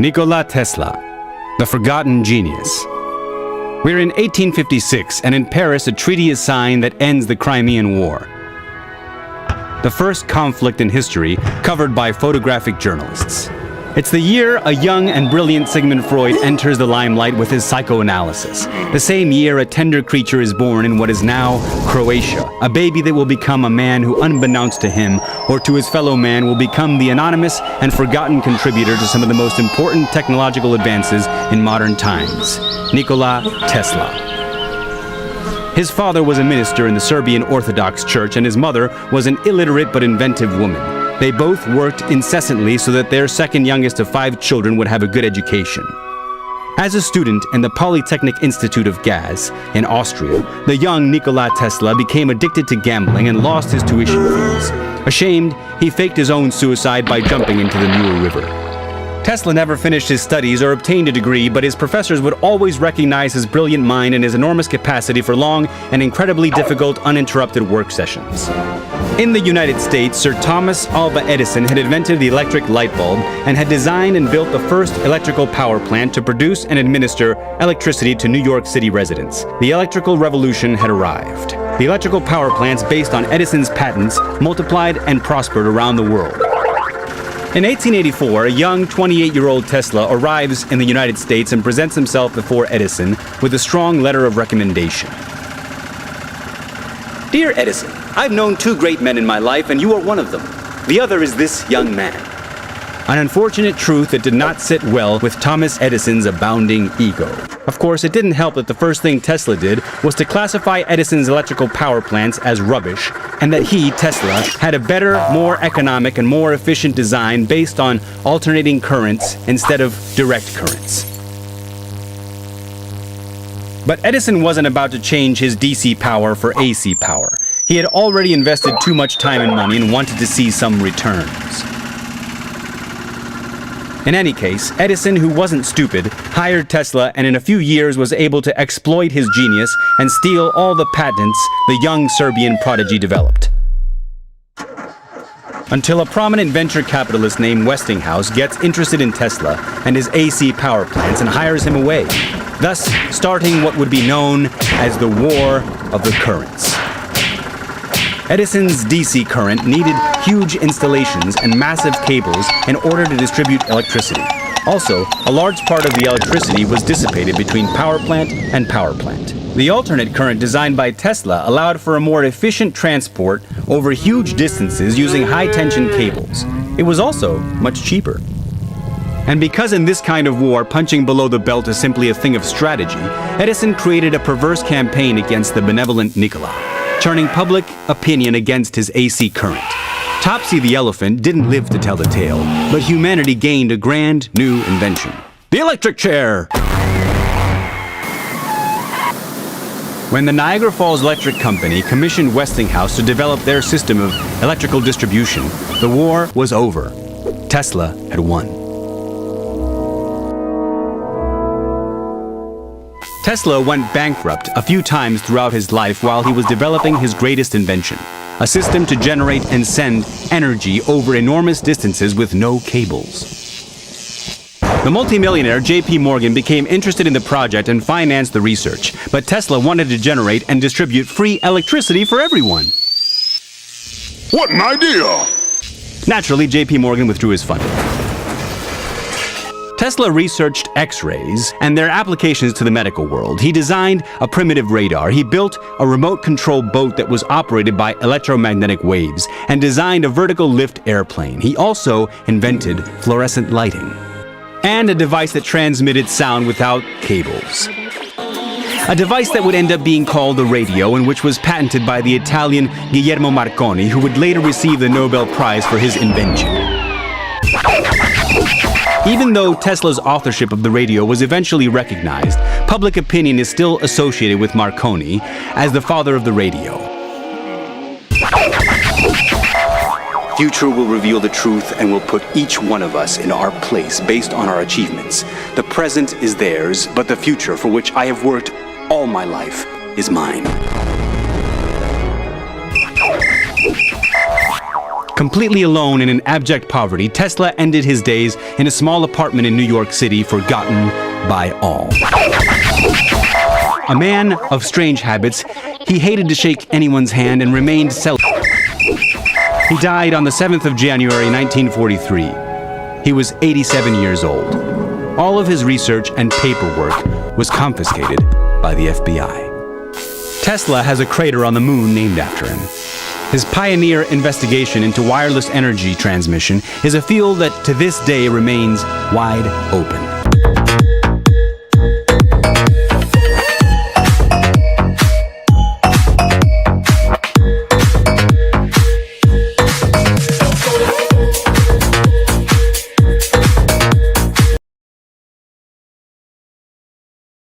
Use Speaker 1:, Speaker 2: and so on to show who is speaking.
Speaker 1: Nikola Tesla, the forgotten genius. We're in 1856, and in Paris a treaty is signed that ends the Crimean War. The first conflict in history covered by photographic journalists. It's the year a young and brilliant Sigmund Freud enters the limelight with his psychoanalysis. The same year a tender creature is born in what is now Croatia, a baby that will become a man who, unbeknownst to him or to his fellow man, will become the anonymous and forgotten contributor to some of the most important technological advances in modern times, Nikola Tesla. His father was a minister in the Serbian Orthodox Church, and his mother was an illiterate but inventive woman. They both worked incessantly so that their second youngest of 5 children would have a good education. As a student in the Polytechnic Institute of Gaz in Austria, the young Nikola Tesla became addicted to gambling and lost his tuition fees. Ashamed, he faked his own suicide by jumping into the Newell River. Tesla never finished his studies or obtained a degree, but his professors would always recognize his brilliant mind and his enormous capacity for long and incredibly difficult uninterrupted work sessions. In the United States, Sir Thomas Alva Edison had invented the electric light bulb and had designed and built the first electrical power plant to produce and administer electricity to New York City residents. The electrical revolution had arrived. The electrical power plants based on Edison's patents multiplied and prospered around the world. In 1884, a young 28-year-old Tesla arrives in the United States and presents himself before Edison with a strong letter of recommendation. Dear Edison, I've known 2 great men in my life, and you are one of them. The other is this young man. An unfortunate truth that did not sit well with Thomas Edison's abounding ego. Of course, it didn't help that the first thing Tesla did was to classify Edison's electrical power plants as rubbish, and that he, Tesla, had a better, more economic, and more efficient design based on alternating currents instead of direct currents. But Edison wasn't about to change his DC power for AC power. He had already invested too much time and money and wanted to see some returns. In any case, Edison, who wasn't stupid, hired Tesla and in a few years was able to exploit his genius and steal all the patents the young Serbian prodigy developed. Until a prominent venture capitalist named Westinghouse gets interested in Tesla and his AC power plants and hires him away, thus starting what would be known as the War of the Currents. Edison's DC current needed huge installations and massive cables in order to distribute electricity. Also, a large part of the electricity was dissipated between power plant and power plant. The alternate current designed by Tesla allowed for a more efficient transport over huge distances using high-tension cables. It was also much cheaper. And because in this kind of war, punching below the belt is simply a thing of strategy, Edison created a perverse campaign against the benevolent Nikola, turning public opinion against his AC current. Topsy the elephant didn't live to tell the tale, but humanity gained a grand new invention: the electric chair! When the Niagara Falls Electric Company commissioned Westinghouse to develop their system of electrical distribution, the war was over. Tesla had won. Tesla went bankrupt a few times throughout his life while he was developing his greatest invention, a system to generate and send energy over enormous distances with no cables. The multimillionaire J.P. Morgan became interested in the project and financed the research, but Tesla wanted to generate and distribute free electricity for everyone.
Speaker 2: What an idea!
Speaker 1: Naturally, J.P. Morgan withdrew his funding. Tesla researched X-rays and their applications to the medical world. He designed a primitive radar. He built a remote-controlled boat that was operated by electromagnetic waves and designed a vertical lift airplane. He also invented fluorescent lighting and a device that transmitted sound without cables. A device that would end up being called the radio and which was patented by the Italian Guillermo Marconi, who would later receive the Nobel Prize for his invention. Even though Tesla's authorship of the radio was eventually recognized, public opinion is still associated with Marconi as the father of the radio. Future will reveal the truth and will put each one of us in our place based on our achievements. The present is theirs, but the future, for which I have worked all my life, is mine. Completely alone and in abject poverty, Tesla ended his days in a small apartment in New York City, forgotten by all. A man of strange habits, he hated to shake anyone's hand and remained He died on the 7th of January 1943. He was 87 years old. All of his research and paperwork was confiscated by the FBI. Tesla has a crater on the moon named after him. His pioneer investigation into wireless energy transmission is a field that to this day remains wide open.